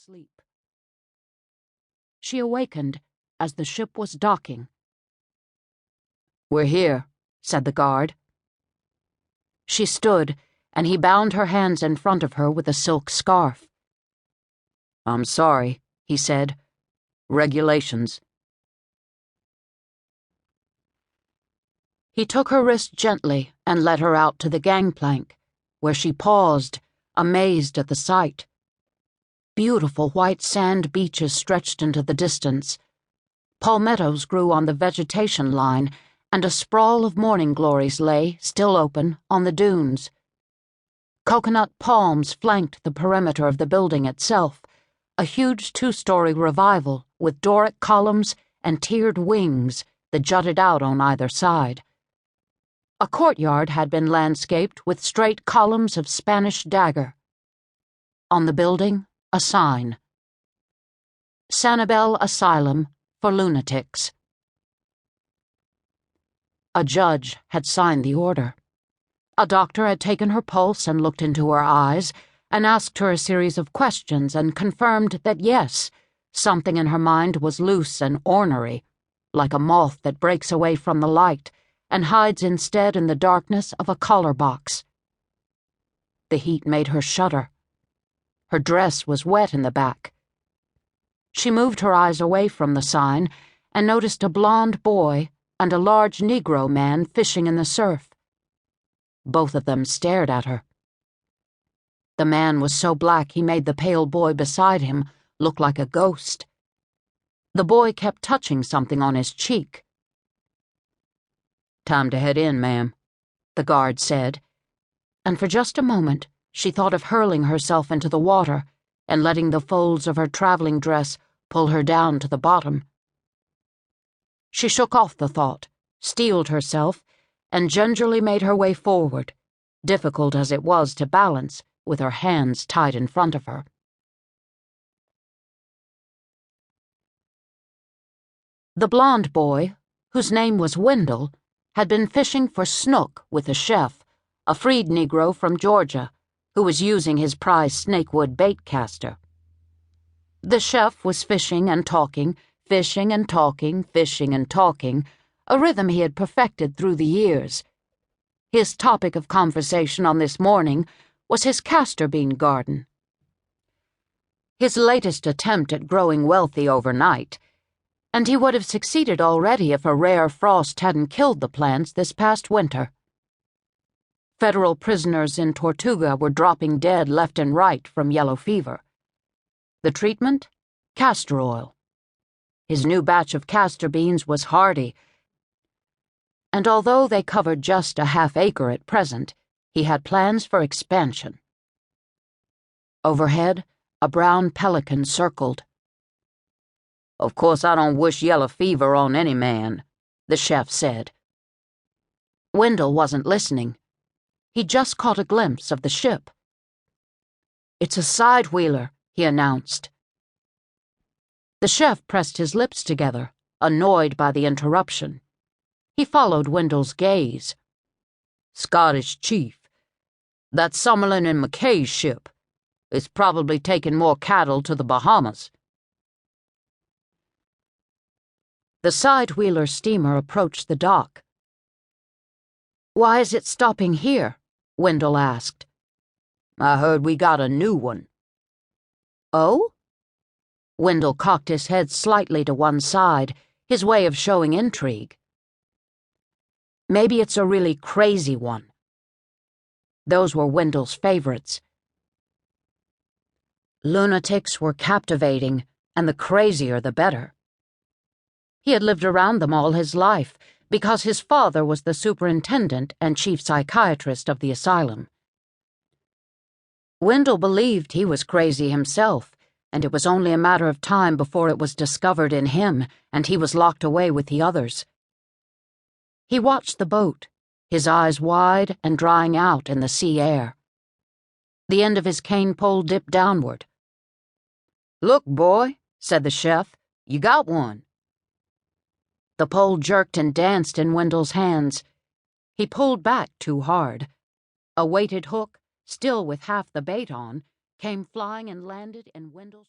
sleep. She awakened as the ship was docking. "We're here," said the guard. She stood, and he bound her hands in front of her with a silk scarf. "I'm sorry," he said. "Regulations." He took her wrist gently and led her out to the gangplank, where she paused, amazed at the sight. Beautiful white sand beaches stretched into the distance. Palmettos grew on the vegetation line, and a sprawl of morning glories lay, still open, on the dunes. Coconut palms flanked the perimeter of the building itself, a huge two-story revival with Doric columns and tiered wings that jutted out on either side. A courtyard had been landscaped with straight columns of Spanish dagger. On the building, a sign: Sanibel Asylum for lunatics. A judge had signed the order. A doctor had taken her pulse and looked into her eyes and asked her a series of questions and confirmed that yes, something in her mind was loose and ornery, like a moth that breaks away from the light and hides instead in the darkness of a collar box. The heat made her shudder. Her dress was wet in the back. She moved her eyes away from the sign and noticed a blond boy and a large Negro man fishing in the surf. Both of them stared at her. The man was so black he made the pale boy beside him look like a ghost. The boy kept touching something on his cheek. "Time to head in, ma'am," the guard said, and for just a moment she thought of hurling herself into the water and letting the folds of her traveling dress pull her down to the bottom. She shook off the thought, steeled herself, and gingerly made her way forward, difficult as it was to balance with her hands tied in front of her. The blond boy, whose name was Wendell, had been fishing for snook with the chef, a freed Negro from Georgia, who was using his prize snakewood bait caster. The chef was fishing and talking, fishing and talking, fishing and talking, a rhythm he had perfected through the years. His topic of conversation on this morning was his castor bean garden. His latest attempt at growing wealthy overnight, and he would have succeeded already if a rare frost hadn't killed the plants this past winter. Federal prisoners in Tortuga were dropping dead left and right from yellow fever. The treatment? Castor oil. His new batch of castor beans was hardy, and although they covered just a half-acre at present, he had plans for expansion. Overhead, a brown pelican circled. "Of course I don't wish yellow fever on any man," the chef said. Wendell wasn't listening. He just caught a glimpse of the ship. "It's a side-wheeler," he announced. The chef pressed his lips together, annoyed by the interruption. He followed Wendell's gaze. "Scottish chief. That's Summerlin and McKay's ship. It's probably taken more cattle to the Bahamas." The side-wheeler steamer approached the dock. "Why is it stopping here?" Wendell asked. "I heard we got a new one." "Oh?" Wendell cocked his head slightly to one side, his way of showing intrigue. "Maybe it's a really crazy one." Those were Wendell's favorites. Lunatics were captivating, and the crazier the better. He had lived around them all his life, because his father was the superintendent and chief psychiatrist of the asylum. Wendell believed he was crazy himself, and it was only a matter of time before it was discovered in him and he was locked away with the others. He watched the boat, his eyes wide and drying out in the sea air. The end of his cane pole dipped downward. "Look, boy," said the chef, "you got one." The pole jerked and danced in Wendell's hands. He pulled back too hard. A weighted hook, still with half the bait on, came flying and landed in Wendell's